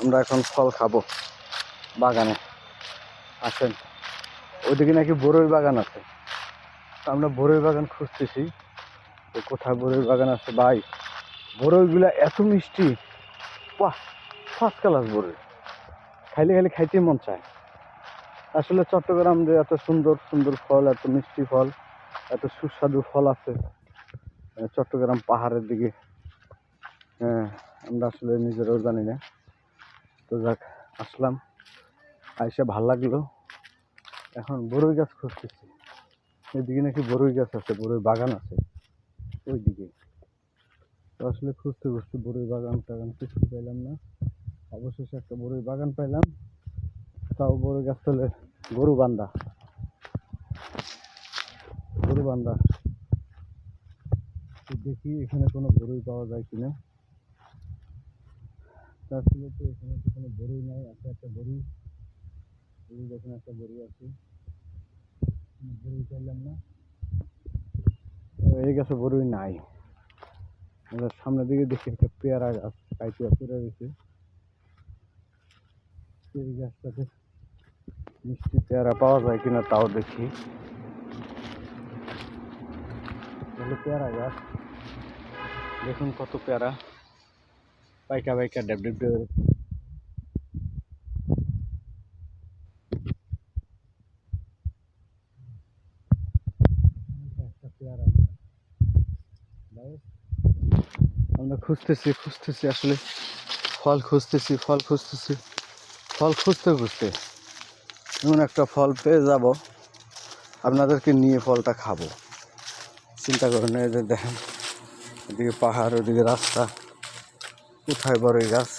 আমরা এখন ফল খাবো বাগানে। আসেন, ওইদিকে নাকি বড়ই বাগান আছে। আমরা বড়ই বাগান খুঁজতেছি, তো কোথায় বড়ই বাগান আছে ভাই। বড়ইগুলা এত মিষ্টি, বাহ, ফার্স্ট ক্লাস বড়ই, খাইলে খাইলে খাইতে মন চায়। আসলে চট্টগ্রাম যে এত সুন্দর সুন্দর ফল, এত মিষ্টি ফল, এত সুস্বাদু ফল আছে চট্টগ্রাম পাহাড়ের দিকে, আমরা আসলে নিজেরাও জানি না। তো যাক, আসলাম, আইসা ভাল লাগলো। এখন বড়ই গাছ খুঁজতেছি, এদিকে নাকি বড়ই গাছ আছে, বড়ই বাগান আছে ওইদিকে। তো আসলে খুঁজতে খুঁজতে বড়ই বাগান টাগান কিছু পাইলাম না, অবশেষে একটা বড়ই বাগান পাইলাম। তাও বড়ই গাছ তলে গরু বান্ধা, গরু বান্ধা। দেখি এখানে কোনো বড়ই পাওয়া যায় কিনা। আসলে তো এখানে তো কোনো বড়ই নাই, আছে একটা বড়ি, দেখেন একটা বড়ি আছে, বড়ই পাইলাম না। এই গাছে বড়ই নাই। সামনের দিকে দেখি একটা পেয়ারা গাছ, কাইটিয়া পেয়ারা গেছে। এই গাছটাতে মিষ্টি পেয়ারা পাওয়া যায় কিনা তাও দেখি। পেয়ারা গাছ দেখুন কত পেয়ারা, পাইকা পাইকা ডেব ডেব ডেব। আমরা খুঁজতেছি খুঁজতেছি আসলে ফল খুঁজতেছি, ফল খুঁজতেছি, ফল খুঁজতে খুঁজতে এমন একটা ফল পেয়ে যাব, আপনাদেরকে নিয়ে ফলটা খাবো। চিন্তা করেন, এই যে দেখেন, এদিকে পাহাড়, ওদিকে রাস্তা, কোথায় বড়ই গাছ।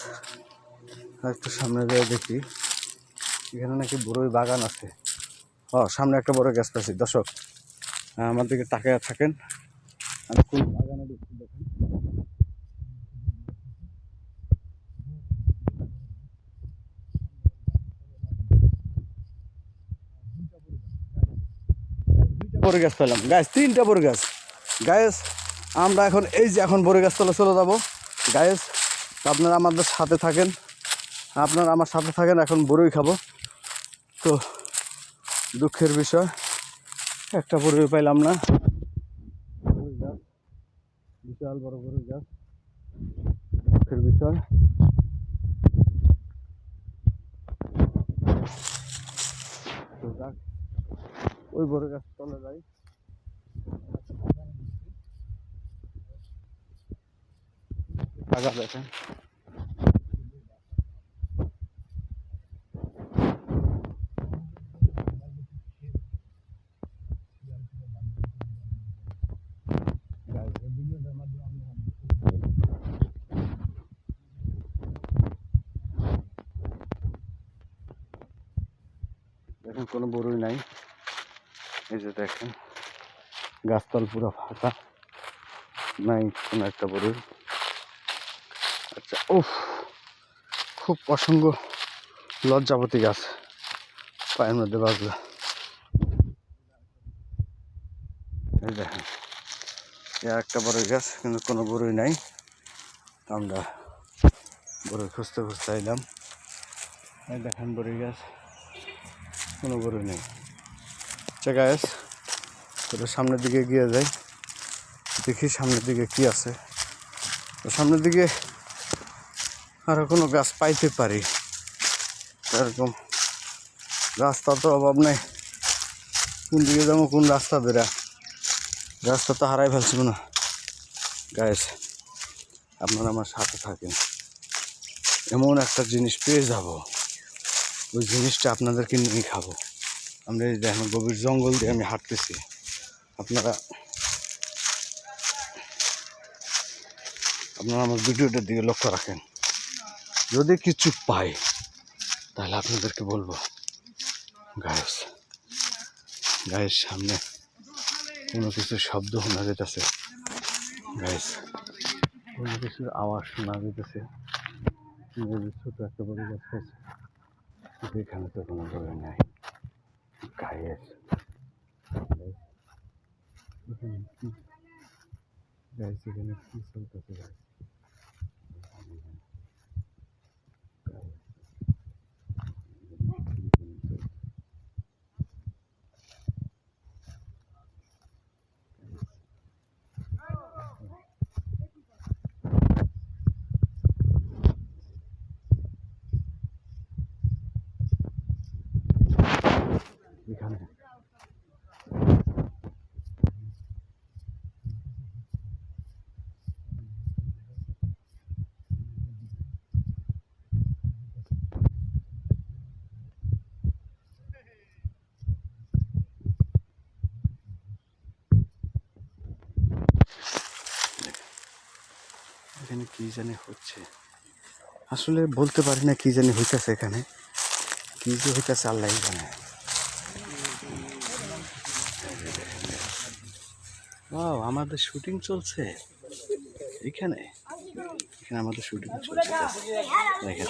আর একটু সামনে যেয়ে দেখি, এখানে নাকি বড়ই বাগান আছে। সামনে একটা বড় গাছ পাচ্ছি। দর্শক, আমার দিকে তাকিয়ে থাকেন, আমি কোন বাগানে ঢুকছি দেখেন। বড় গাছ পেলাম গাছ, 3টা বড় গাছ গাছ। আমরা এখন এই যে এখন বড় গাছ তলে চলে যাবো গাছ। আপনারা আমাদের সাথে থাকেন, আপনারা আমার সাথে থাকেন, এখন বড়ই খাবো। তো দুঃখের বিষয়, একটা বড়ই পাইলাম না। বড়ই গাছ, বিশাল বড় বড়ই গাছ, দুঃখের বিষয়। তো যাক, ওই বড় গাছ তলে যাই। আগা দেখেন, দেখেন কোনো বড়ই নাই। এই যে দেখেন, গাছতল পুরো ফাঁকা, নাই কোনো একটা বড়ই। আচ্ছা, উফ, খুব অসংখ্য লজ্জাপতি গাছ পায়ের মধ্যে বাজলো। এই দেখেন, একটা বড়ই গাছ, কিন্তু কোনো বড়ই নাই। আমরা বড়ই খুঁজতে খুঁজতে এলাম। এই দেখেন বড়ই গাছ, কোনো বড়ই নেই। আচ্ছা গাছ, তবে সামনের দিকে গিয়ে যাই, দেখি সামনের দিকে কি আছে। তো সামনের দিকে আরো কোনো গাছ পাইতে পারি, এরকম রাস্তা তো অভাব নেই। কোন দিকে যাবো, কোন রাস্তা বেরা, রাস্তা তো হারাই ফেলছি না গাছ। আপনারা আমার সাথে থাকেন, এমন একটা জিনিস পেয়ে যাব, ওই জিনিসটা আপনাদেরকে নিয়ে খাবো। আমরা এই দেখেন গভীর জঙ্গল দিয়ে আমি হাঁটতেছি, আপনারা আমার ভিডিওটার দিকে লক্ষ্য রাখেন। যদি কিছু পাই তাহলে আপনাদেরকে বলবো। গাছ গায়ের সামনে কোনো কিছুর শব্দ শোনা যেতেছে, গাছ কোনো কিছুর আওয়াজ শোনা যেতেছে। ছোট একটা বড় গাছ আছে, এখানে তো কোনো বড় নাই। গাছ এখানে কি চলতেছে গাছ। এখানে এখানে কি জানি হচ্ছে, আসলে বলতে পারি না কি জানি হইতেছে এখানে, কি যে হইতেছে আল্লাহ জানে। ওয়াও, আমাদের শুটিং চলছে এখানে, এখানে আমাদের শুটিং চলছে। দেখেন